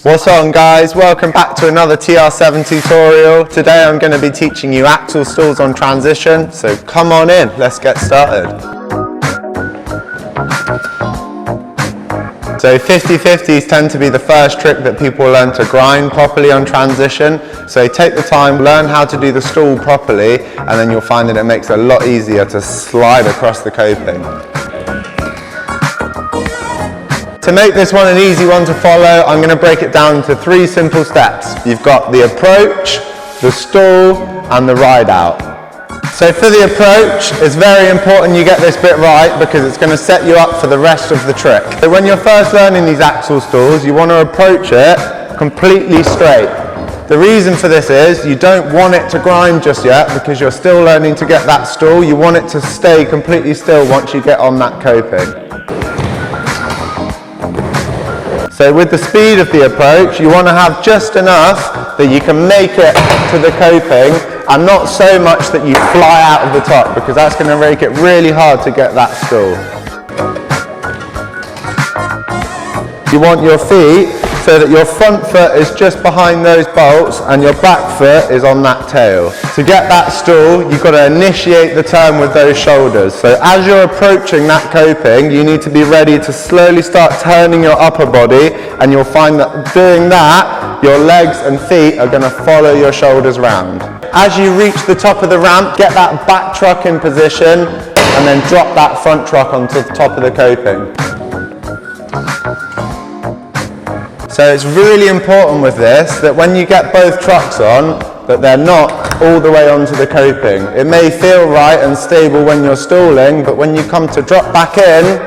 What's on, guys? Welcome back to another TR7 tutorial. Today I'm going to be teaching you axle stalls on transition, so come on in, let's get started. So 50-50s tend to be the first trick that people learn to grind properly on transition. So take the time, learn how to do the stall properly, and then you'll find that it makes it a lot easier to slide across the coping. To make this one an easy one to follow, I'm going to break it down into 3 simple steps. You've got the approach, the stall, and the ride out. So for the approach, it's very important you get this bit right because it's going to set you up for the rest of the trick. So when you're first learning these axle stalls, you want to approach it completely straight. The reason for this is you don't want it to grind just yet because you're still learning to get that stall. You want it to stay completely still once you get on that coping. So with the speed of the approach, you want to have just enough that you can make it to the coping and not so much that you fly out of the top because that's going to make it really hard to get that stall. You want your feet so that your front foot is just behind those bolts and your back foot is on that tail. To get that stall, you've got to initiate the turn with those shoulders. So as you're approaching that coping, you need to be ready to slowly start turning your upper body, and you'll find that doing that, your legs and feet are going to follow your shoulders round. As you reach the top of the ramp, get that back truck in position and then drop that front truck onto the top of the coping. So it's really important with this that when you get both trucks on, that they're not all the way onto the coping. It may feel right and stable when you're stalling, but when you come to drop back in,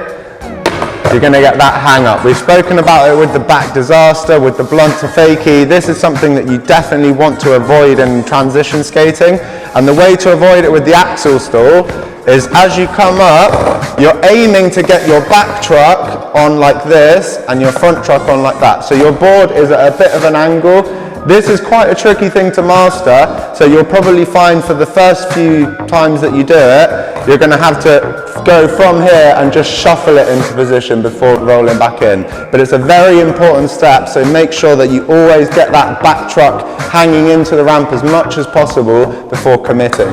you're going to get that hang up. We've spoken about it with the back disaster, with the blunt to fakie. This is something that you definitely want to avoid in transition skating. And the way to avoid it with the axle stall is as you come up, you're aiming to get your back truck on like this and your front truck on like that. So your board is at a bit of an angle. This is quite a tricky thing to master, so you'll probably find for the first few times that you do it, you're going to have to go from here and just shuffle it into position before rolling back in. But it's a very important step, so make sure that you always get that back truck hanging into the ramp as much as possible before committing.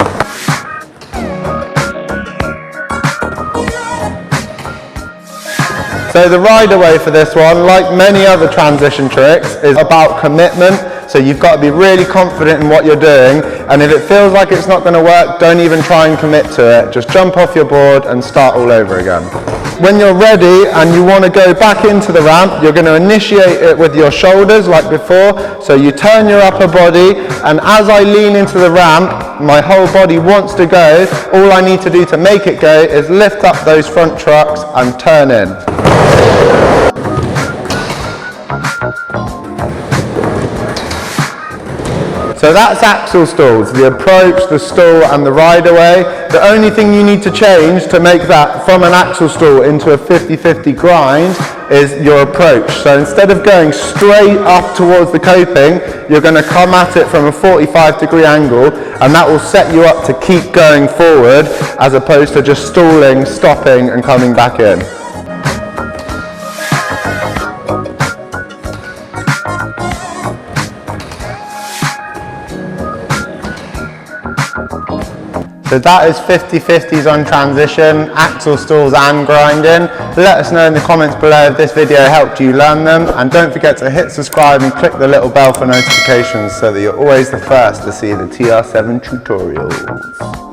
So the ride away for this one, like many other transition tricks, is about commitment. So you've got to be really confident in what you're doing, and if it feels like it's not going to work, don't even try and commit to it. Just jump off your board and start all over again. When you're ready and you want to go back into the ramp, you're going to initiate it with your shoulders like before. So you turn your upper body, and as I lean into the ramp, my whole body wants to go. All I need to do to make it go is lift up those front trucks and turn in. So that's axle stalls, the approach, the stall and the ride away. The only thing you need to change to make that from an axle stall into a 50-50 grind is your approach. So instead of going straight up towards the coping, you're going to come at it from a 45-degree angle, and that will set you up to keep going forward as opposed to just stalling, stopping and coming back in. So that is 50-50s on transition, axle stalls and grinding. Let us know in the comments below if this video helped you learn them, and don't forget to hit subscribe and click the little bell for notifications so that you're always the first to see the TR7 tutorials.